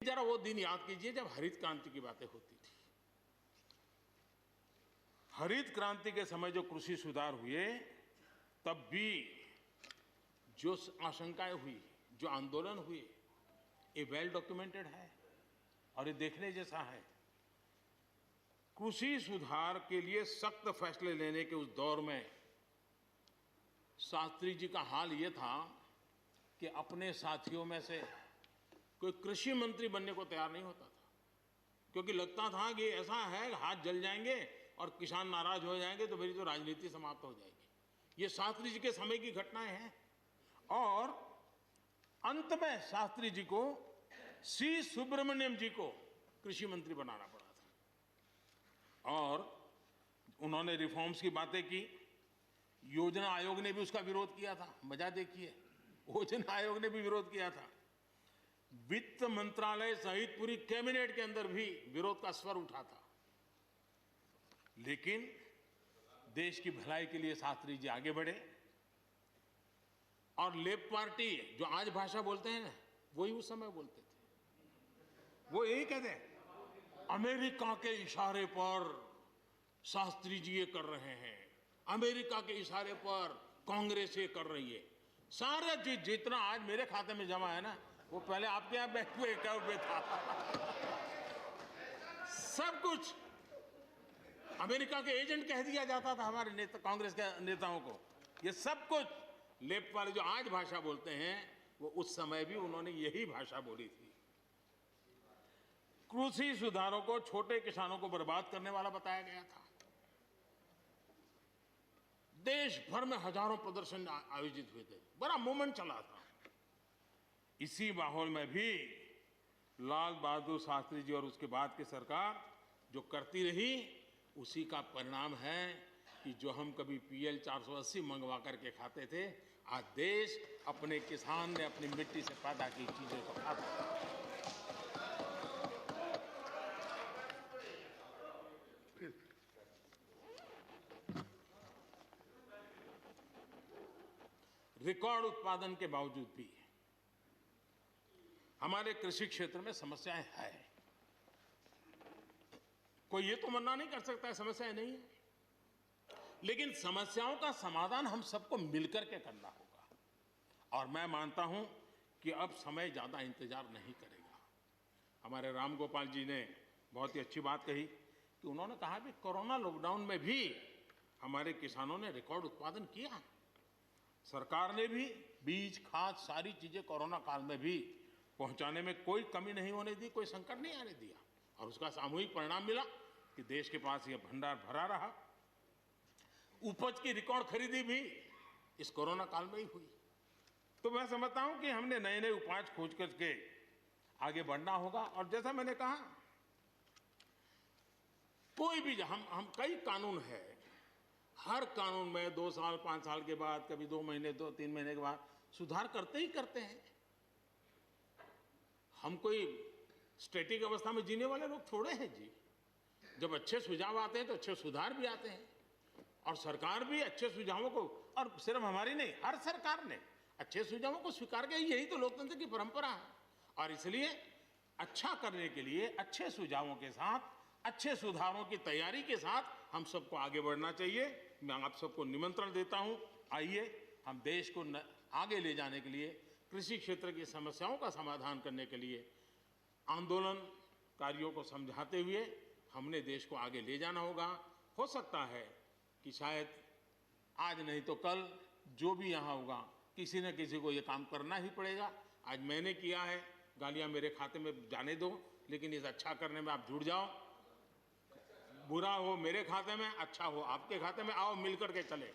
जरा वो दिन याद कीजिए जब हरित क्रांति की बातें होती थी। हरित क्रांति के समय जो कृषि सुधार हुए, तब भी जो आशंकाएं हुई, जो आंदोलन हुए, ये वेल डॉक्यूमेंटेड है और ये देखने जैसा है। कृषि सुधार के लिए सख्त फैसले लेने के उस दौर में शास्त्री जी का हाल ये था कि अपने साथियों में से कोई कृषि मंत्री बनने को तैयार नहीं होता था, क्योंकि लगता था कि ऐसा है हाथ जल जाएंगे और किसान नाराज हो जाएंगे तो मेरी तो राजनीति समाप्त हो जाएगी। ये शास्त्री जी के समय की घटनाएं हैं। और अंत में शास्त्री जी को सी सुब्रमण्यम जी को कृषि मंत्री बनाना पड़ा था और उन्होंने रिफॉर्म्स की बातें की। योजना आयोग ने भी उसका विरोध किया था। मजा देखिए, योजना आयोग ने भी विरोध किया था। वित्त मंत्रालय सहित पूरी कैबिनेट के अंदर भी विरोध का स्वर उठा था। लेकिन देश की भलाई के लिए शास्त्री जी आगे बढ़े और लेफ्ट पार्टी जो आज भाषा बोलते हैं ना, वही उस समय बोलते थे। वो यही कहते हैं, अमेरिका के इशारे पर शास्त्री जी ये कर रहे हैं, अमेरिका के इशारे पर कांग्रेस ये कर रही है। सारा चीज जितना आज मेरे खाते में जमा है ना, वो पहले आपके यहाँ बैंक में अकाउंट में था। सब कुछ अमेरिका के एजेंट कह दिया जाता था हमारे नेता, कांग्रेस के नेताओं को। ये सब कुछ लेफ्ट वाले जो आज भाषा बोलते हैं, वो उस समय भी उन्होंने यही भाषा बोली थी। कृषि सुधारों को छोटे किसानों को बर्बाद करने वाला बताया गया था। देश भर में हजारों प्रदर्शन आयोजित हुए थे, बड़ा मूवमेंट चला था। इसी माहौल में भी लाल बहादुर शास्त्री जी और उसके बाद की सरकार जो करती रही, उसी का परिणाम है कि जो हम कभी PL 480 मंगवा करके खाते थे, आज देश अपने किसान ने अपनी मिट्टी से पैदा की चीजों को खाता है। रिकॉर्ड उत्पादन के बावजूद भी हमारे कृषि क्षेत्र में समस्याएं हैं। कोई ये तो मना नहीं कर सकता है समस्याएं नहीं है, लेकिन समस्याओं का समाधान हम सबको मिलकर के करना होगा। और मैं मानता हूं कि अब समय ज्यादा इंतजार नहीं करेगा। हमारे राम गोपाल जी ने बहुत ही अच्छी बात कही कि उन्होंने कहा कि कोरोना लॉकडाउन में भी हमारे किसानों ने रिकॉर्ड उत्पादन किया। सरकार ने भी बीज, खाद, सारी चीजें कोरोना काल में भी पहुंचाने में कोई कमी नहीं होने दी, कोई संकट नहीं आने दिया। और उसका सामूहिक परिणाम मिला कि देश के पास यह भंडार भरा रहा। उपज की रिकॉर्ड खरीदी भी इस कोरोना काल में ही हुई। तो मैं समझता हूं कि हमने नए नए उपाय खोज करके आगे बढ़ना होगा। और जैसा मैंने कहा, कोई भी हम कई कानून है, हर कानून में 2 साल 5 साल के बाद, कभी 2 महीने 2-3 महीने के बाद सुधार करते ही करते हैं। हम कोई स्टैटिक अवस्था में जीने वाले लोग थोड़े हैं जी। जब अच्छे सुझाव आते हैं तो अच्छे सुधार भी आते हैं। और सरकार भी अच्छे सुझावों को, और सिर्फ हमारी नहीं, हर सरकार ने अच्छे सुझावों को स्वीकार किया। यही तो लोकतंत्र की परंपरा है। और इसलिए अच्छा करने के लिए अच्छे सुझावों के साथ, अच्छे सुधारों की तैयारी के साथ हम सबको आगे बढ़ना चाहिए। मैं आप सबको निमंत्रण देता हूं, आइए हम देश को आगे ले जाने के लिए, कृषि क्षेत्र की समस्याओं का समाधान करने के लिए आंदोलनकारियों को समझाते हुए हमने देश को आगे ले जाना होगा। हो सकता है कि शायद आज नहीं तो कल जो भी यहाँ होगा, किसी न किसी को ये काम करना ही पड़ेगा। आज मैंने किया है, गालियाँ मेरे खाते में जाने दो, लेकिन इस अच्छा करने में आप जुड़ जाओ। बुरा हो मेरे खाते में, अच्छा हो आपके खाते में, आओ मिलकर के चले।